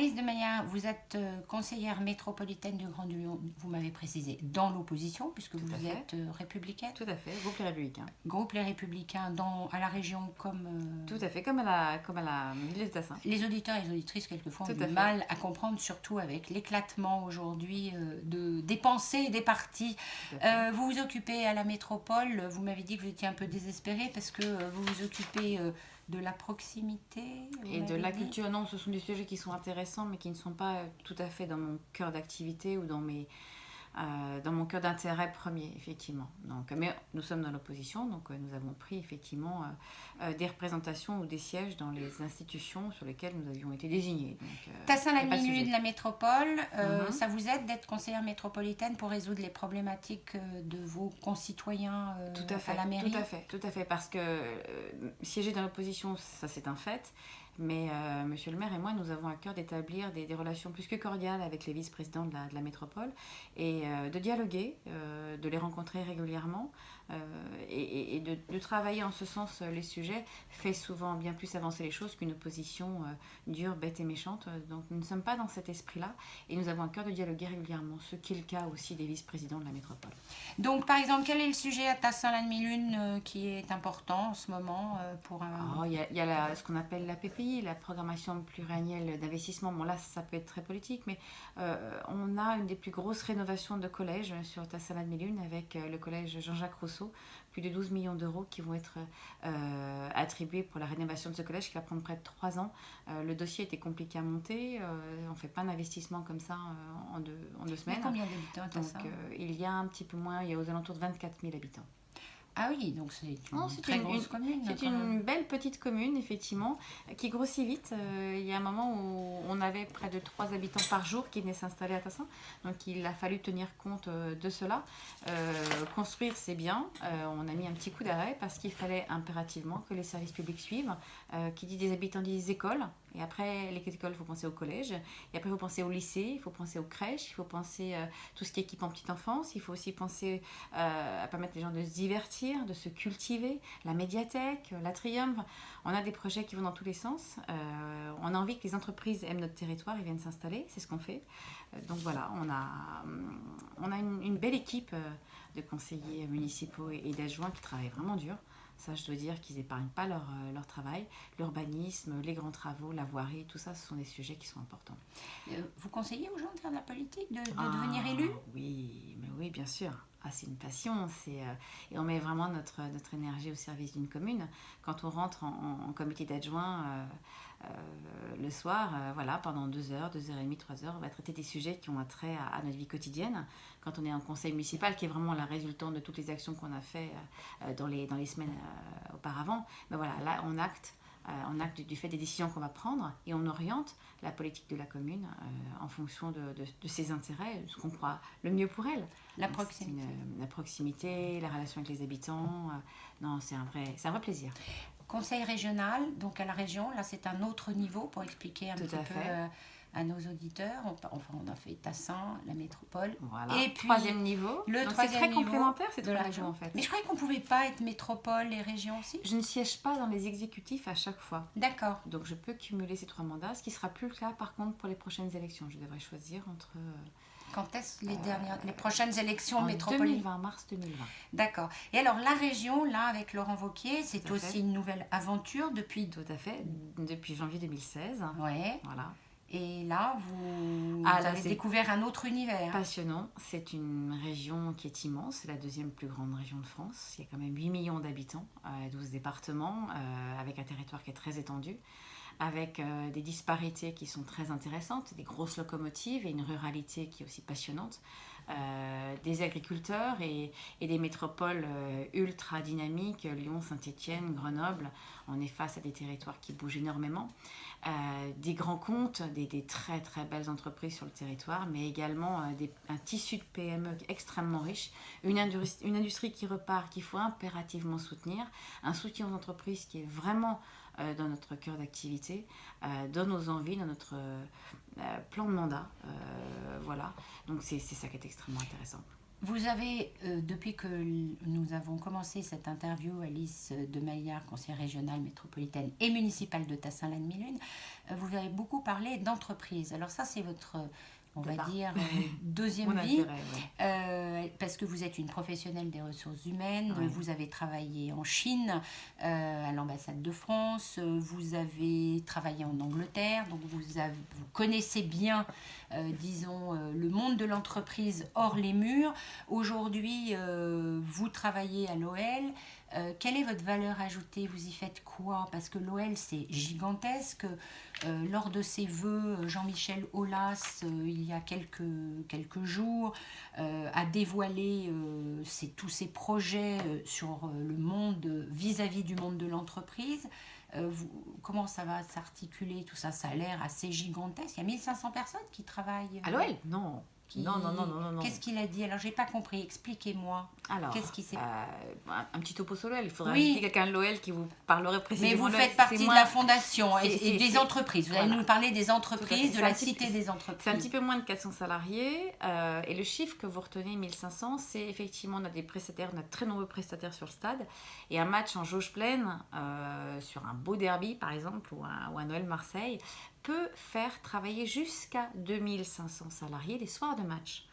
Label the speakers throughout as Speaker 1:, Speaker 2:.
Speaker 1: Alice de Maillard, vous êtes conseillère métropolitaine du Grand Lyon, vous m'avez précisé, dans l'opposition, puisque
Speaker 2: Tout à
Speaker 1: vous
Speaker 2: fait.
Speaker 1: êtes républicaine.
Speaker 2: Tout à fait, groupe Les Républicains.
Speaker 1: Groupe Les Républicains à la région comme...
Speaker 2: Tout à fait, comme à la ville de Tassin.
Speaker 1: Les auditeurs et les auditrices, quelquefois, ont
Speaker 2: Tout
Speaker 1: du
Speaker 2: à fait.
Speaker 1: mal à comprendre, surtout avec l'éclatement aujourd'hui des pensées et des partis.
Speaker 2: Tout à fait.
Speaker 1: Vous vous occupez à la métropole, vous m'avez dit que vous étiez un peu désespérée parce que vous vous occupez de la proximité.
Speaker 2: Et de la culture, non, ce sont des sujets qui sont intéressants, mais qui ne sont pas tout à fait dans mon cœur d'activité ou dans mon cœur d'intérêt premier, effectivement. Donc, mais nous sommes dans l'opposition, donc nous avons pris effectivement des représentations ou des sièges dans les institutions sur lesquelles nous avions été désignés.
Speaker 1: Tassin-la-Minuit de la métropole, ça vous aide d'être conseillère métropolitaine pour résoudre les problématiques de vos concitoyens
Speaker 2: tout à fait,
Speaker 1: à la mairie?
Speaker 2: tout à fait, parce que siéger dans l'opposition, ça c'est un fait. Mais monsieur le maire et moi, nous avons à cœur d'établir des relations plus que cordiales avec les vice-présidents de la métropole et de dialoguer, de les rencontrer régulièrement et de travailler en ce sens les sujets fait souvent bien plus avancer les choses qu'une opposition dure, bête et méchante. Donc nous ne sommes pas dans cet esprit-là et nous avons à cœur de dialoguer régulièrement, ce qui est le cas aussi des vice-présidents de la métropole.
Speaker 1: Donc par exemple, quel est le sujet à Tassin-la-Demi-Lune qui est important en ce moment pour un...
Speaker 2: Il y a ce qu'on appelle la PPI, la programmation pluriannuelle d'investissement. Bon là, ça peut être très politique, mais on a une des plus grosses rénovations de collèges sur Tassin-la-Demi-Lune avec le collège Jean-Jacques Rousseau. Plus de 12 millions d'euros qui vont être attribués pour la rénovation de ce collège qui va prendre près de 3 ans. Le dossier était compliqué à monter. On ne fait pas d'investissement comme ça en deux semaines.
Speaker 1: Mais combien d'habitants à Tassin?
Speaker 2: Donc il y a un petit peu moins, il y a aux alentours de 24 000 habitants.
Speaker 1: Ah oui, donc c'est une très grosse commune.
Speaker 2: C'est une belle petite commune, effectivement, qui grossit vite. Il y a un moment où on avait près de 3 habitants par jour qui venaient s'installer à Tassin. Donc il a fallu tenir compte de cela. Construire, c'est bien. On a mis un petit coup d'arrêt parce qu'il fallait impérativement que les services publics suivent. Qui dit des habitants dit des écoles. Et après les écoles, il faut penser au collège. Et après, il faut penser au lycée, il faut penser aux crèches, il faut penser tout ce qui est équipement petite enfance. Il faut aussi penser à permettre les gens de se divertir, de se cultiver, la médiathèque, l'atrium. On a des projets qui vont dans tous les sens. On a envie que les entreprises aiment notre territoire et viennent s'installer. C'est ce qu'on fait. Donc voilà, on a une belle équipe de conseillers municipaux et d'adjoints qui travaillent vraiment dur. Ça, je dois dire qu'ils n'épargnent pas leur travail. L'urbanisme, les grands travaux, la voirie, tout ça, ce sont des sujets qui sont importants.
Speaker 1: Vous conseillez aux gens de faire de la politique, de devenir élu?
Speaker 2: Oui, mais oui, bien sûr. C'est une passion. Et on met vraiment notre énergie au service d'une commune. Quand on rentre en comité d'adjoints le soir, voilà, pendant 2 heures, 2h30, 3 heures, on va traiter des sujets qui ont trait à notre vie quotidienne. Quand on est en conseil municipal, qui est vraiment la résultante de toutes les actions qu'on a fait dans les semaines auparavant, ben voilà, là, on acte du fait des décisions qu'on va prendre et on oriente la politique de la commune en fonction de ses intérêts, ce qu'on croit le mieux pour elle.
Speaker 1: La proximité.
Speaker 2: La proximité, la relation avec les habitants. Non, c'est un vrai plaisir.
Speaker 1: Conseil régional, donc à la région, là c'est un autre niveau pour expliquer un petit peu à nos auditeurs. Enfin, on a fait Tassin, la métropole.
Speaker 2: Voilà.
Speaker 1: Et puis,
Speaker 2: 3e niveau.
Speaker 1: Le
Speaker 2: donc
Speaker 1: 3e
Speaker 2: c'est très
Speaker 1: niveau
Speaker 2: complémentaire ces
Speaker 1: de
Speaker 2: 3
Speaker 1: la
Speaker 2: régions
Speaker 1: région
Speaker 2: en fait.
Speaker 1: Mais je croyais qu'on ne pouvait pas être métropole et région aussi.
Speaker 2: Je ne siège pas dans les exécutifs à chaque fois.
Speaker 1: D'accord.
Speaker 2: Donc je peux cumuler ces 3 mandats, ce qui ne sera plus le cas par contre pour les prochaines élections. Je devrais choisir entre...
Speaker 1: Quand est-ce les prochaines élections métropolitaines?
Speaker 2: Mars 2020.
Speaker 1: D'accord. Et alors la région, là, avec Laurent Wauquiez, c'est aussi une nouvelle aventure depuis...
Speaker 2: Tout à fait, depuis janvier 2016.
Speaker 1: Ouais.
Speaker 2: Voilà.
Speaker 1: Et là, vous avez découvert un autre univers.
Speaker 2: Passionnant. C'est une région qui est immense. C'est la 2e plus grande région de France. Il y a quand même 8 millions d'habitants, 12 départements, avec un territoire qui est très étendu, avec des disparités qui sont très intéressantes, des grosses locomotives et une ruralité qui est aussi passionnante. Des agriculteurs et des métropoles ultra dynamiques, Lyon, Saint-Étienne, Grenoble. On est face à des territoires qui bougent énormément. Des grands comptes, des très très belles entreprises sur le territoire, mais également un tissu de PME extrêmement riche, une industrie qui repart, qu'il faut impérativement soutenir, un soutien aux entreprises qui est vraiment dans notre cœur d'activité, dans nos envies, dans notre plan de mandat. Voilà, donc c'est ça qui est extrêmement intéressant.
Speaker 1: Vous avez, depuis que nous avons commencé cette interview, Alice de Maillard, conseillère régionale, métropolitaine et municipale de Tassin-la-Demi-Lune, vous avez beaucoup parlé d'entreprise. Alors ça, c'est votre, on va dire, deuxième vie, parce que vous êtes une professionnelle des ressources humaines, vous avez travaillé en Chine, à l'ambassade de France, vous avez travaillé en Angleterre, donc vous connaissez bien, disons, le monde de l'entreprise hors les murs. Aujourd'hui, vous travaillez à l'OL. Quelle est votre valeur ajoutée? Vous y faites quoi? Parce que l'OL, c'est gigantesque. Lors de ses vœux, Jean-Michel Aulas, il y a quelques jours, a dévoilé tous ses projets sur le monde, vis-à-vis du monde de l'entreprise. Comment ça va s'articuler tout ça? Ça a l'air assez gigantesque. Il y a 1500 personnes qui travaillent.
Speaker 2: À l'OL? Non. Non.
Speaker 1: Qu'est-ce qu'il a dit? Alors, j'ai pas compris. Expliquez-moi.
Speaker 2: Alors,
Speaker 1: qu'est-ce qui s'est...
Speaker 2: un petit topo sur l'OL. Il faudrait inviter quelqu'un de l'OL qui vous parlerait précisément.
Speaker 1: Mais vous faites partie de la fondation et des entreprises. Vous allez nous parler des entreprises, de la cité des entreprises.
Speaker 2: C'est un petit peu moins de 400 salariés. Et le chiffre que vous retenez, 1500, c'est effectivement, on a des prestataires, on a de très nombreux prestataires sur le stade. Et un match en jauge pleine, sur un beau derby par exemple, ou un OL Marseille, peut faire travailler jusqu'à 2500 salariés les soirs de match.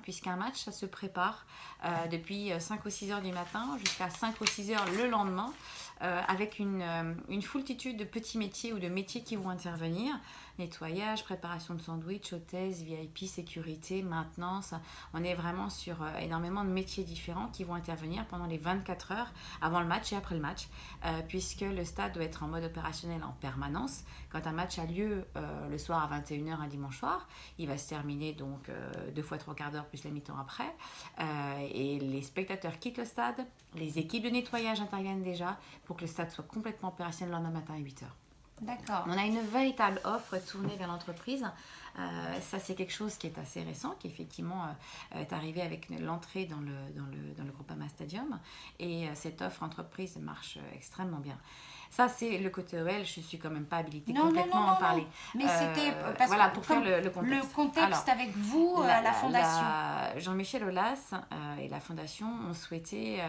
Speaker 2: Puisqu'un match, ça se prépare depuis 5 ou 6 heures du matin jusqu'à 5 ou 6 heures le lendemain, avec une foultitude de petits métiers ou de métiers qui vont intervenir. Nettoyage, préparation de sandwich, hôtesse, VIP, sécurité, maintenance. On est vraiment sur énormément de métiers différents qui vont intervenir pendant les 24 heures avant le match et après le match, puisque le stade doit être en mode opérationnel en permanence. Quand un match a lieu le soir à 21 h un dimanche soir, il va se terminer donc 2 fois 3 quarts d'heure plus la mi-temps après. Et les spectateurs quittent le stade, les équipes de nettoyage interviennent déjà pour que le stade soit complètement opérationnel le lendemain matin à 8 h.
Speaker 1: D'accord.
Speaker 2: On a une véritable offre tournée vers l'entreprise. Ça, c'est quelque chose qui est assez récent, qui effectivement est arrivé avec l'entrée dans le Groupama Stadium. Et cette offre entreprise marche extrêmement bien. Ça, c'est le côté OL. Je ne suis quand même pas habilitée complètement à en parler.
Speaker 1: Mais c'était parce
Speaker 2: voilà, pour faire le contexte.
Speaker 1: Le contexte. Alors, avec vous, la Fondation.
Speaker 2: Jean-Michel Aulas et la Fondation ont souhaité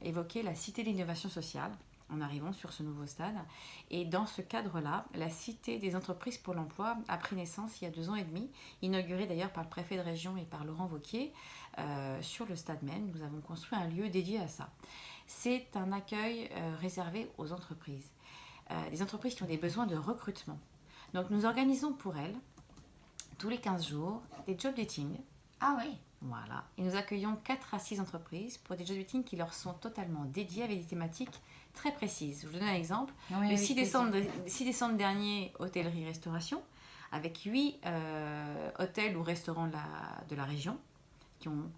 Speaker 2: évoquer la Cité de l'innovation sociale en arrivant sur ce nouveau stade. Et dans ce cadre-là, la Cité des entreprises pour l'emploi a pris naissance il y a 2 ans et demi, inaugurée d'ailleurs par le préfet de région et par Laurent Wauquiez, sur le stade même. Nous avons construit un lieu dédié à ça. C'est un accueil réservé aux entreprises. Des entreprises qui ont des besoins de recrutement. Donc nous organisons pour elles, tous les 15 jours, des job dating.
Speaker 1: Ah oui.
Speaker 2: Voilà. Et nous accueillons 4 à 6 entreprises pour des job dating qui leur sont totalement dédiés avec des thématiques très précises. Je vous donne un exemple. Le 6 décembre dernier, hôtellerie-restauration, avec 8 hôtels ou restaurants de la région qui ont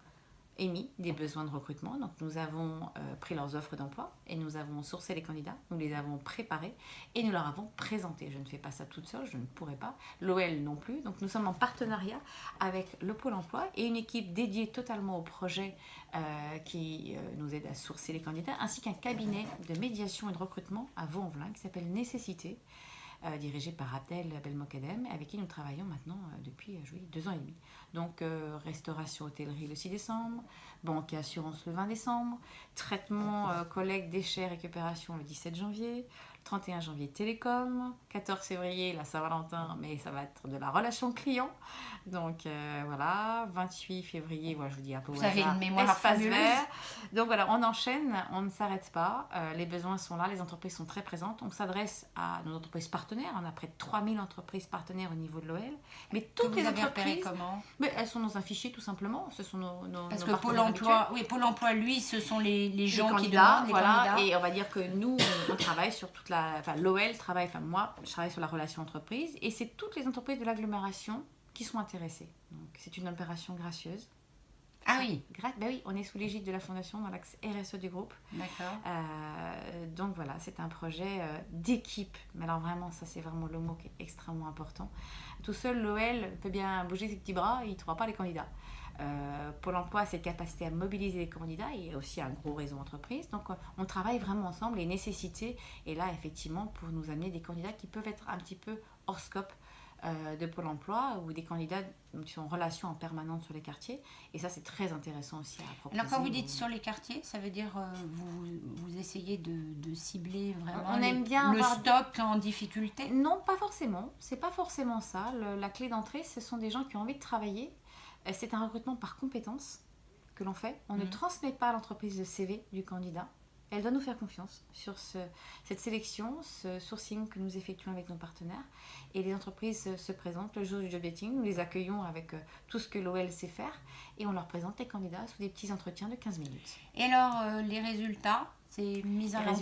Speaker 2: émis des besoins de recrutement. Donc nous avons pris leurs offres d'emploi et nous avons sourcé les candidats, nous les avons préparés et nous leur avons présenté. Je ne fais pas ça toute seule, je ne pourrais pas. L'OL non plus. Donc nous sommes en partenariat avec le Pôle emploi et une équipe dédiée totalement au projet qui nous aide à sourcer les candidats, ainsi qu'un cabinet de médiation et de recrutement à Vaux-en-Velin qui s'appelle Nécessité, dirigé par Abdel Belmokadem, avec qui nous travaillons maintenant depuis 2 ans et demi. Donc restauration hôtellerie le 6 décembre, banque et assurance le 20 décembre, traitement collecte déchets récupération le 17 janvier, 31 janvier télécom, 14 février la Saint-Valentin, mais ça va être de la relation client. Donc voilà, 28 février, voilà, je vous dis un peu
Speaker 1: vous avez une mémoire fabuleuse.
Speaker 2: Donc voilà, on enchaîne, on ne s'arrête pas, les besoins sont là, les entreprises sont très présentes. On s'addresse à nos entreprises partenaires, on a près de 3000 entreprises partenaires au niveau de l'OL. Mais toutes les entreprises,
Speaker 1: comment?
Speaker 2: Mais elles sont dans un fichier tout simplement, ce sont
Speaker 1: Parce
Speaker 2: nos
Speaker 1: que Pôle emploi, oui, Pôle emploi, lui, ce sont les gens qui
Speaker 2: candidats,
Speaker 1: demandent, les
Speaker 2: voilà,
Speaker 1: candidats.
Speaker 2: Et on va dire que nous, on travaille sur toute l'OL travaille, moi, je travaille sur la relation entreprise, et c'est toutes les entreprises de l'agglomération qui sont intéressées. Donc c'est une opération gracieuse.
Speaker 1: Ah oui.
Speaker 2: Ben oui, on est sous l'égide de la Fondation dans l'axe RSE du groupe.
Speaker 1: D'accord.
Speaker 2: Donc voilà, c'est un projet d'équipe. Mais alors vraiment, ça c'est vraiment le mot qui est extrêmement important. Tout seul, l'OL peut bien bouger ses petits bras, il ne trouvera pas les candidats. Pôle emploi a cette capacité à mobiliser les candidats et aussi un gros réseau entreprise. Donc on travaille vraiment ensemble et Nécessité est là effectivement pour nous amener des candidats qui peuvent être un petit peu hors scope de Pôle emploi ou des candidats qui sont en relation en permanente sur les quartiers. Et ça, c'est très intéressant aussi à proposer.
Speaker 1: Alors, quand vous dites sur les quartiers, ça veut dire vous essayez de cibler vraiment
Speaker 2: On aime bien
Speaker 1: le stock en difficulté?
Speaker 2: Non, pas forcément. C'est pas forcément ça. La clé d'entrée, ce sont des gens qui ont envie de travailler. C'est un recrutement par compétences que l'on fait. On ne transmet pas à l'entreprise le CV du candidat. Elle doit nous faire confiance sur cette sélection, ce sourcing que nous effectuons avec nos partenaires. Et les entreprises se présentent le jour du job dating. Nous les accueillons avec tout ce que l'OL sait faire. Et on leur présente les candidats sous des petits entretiens de 15 minutes.
Speaker 1: Et alors, les résultats, c'est mis en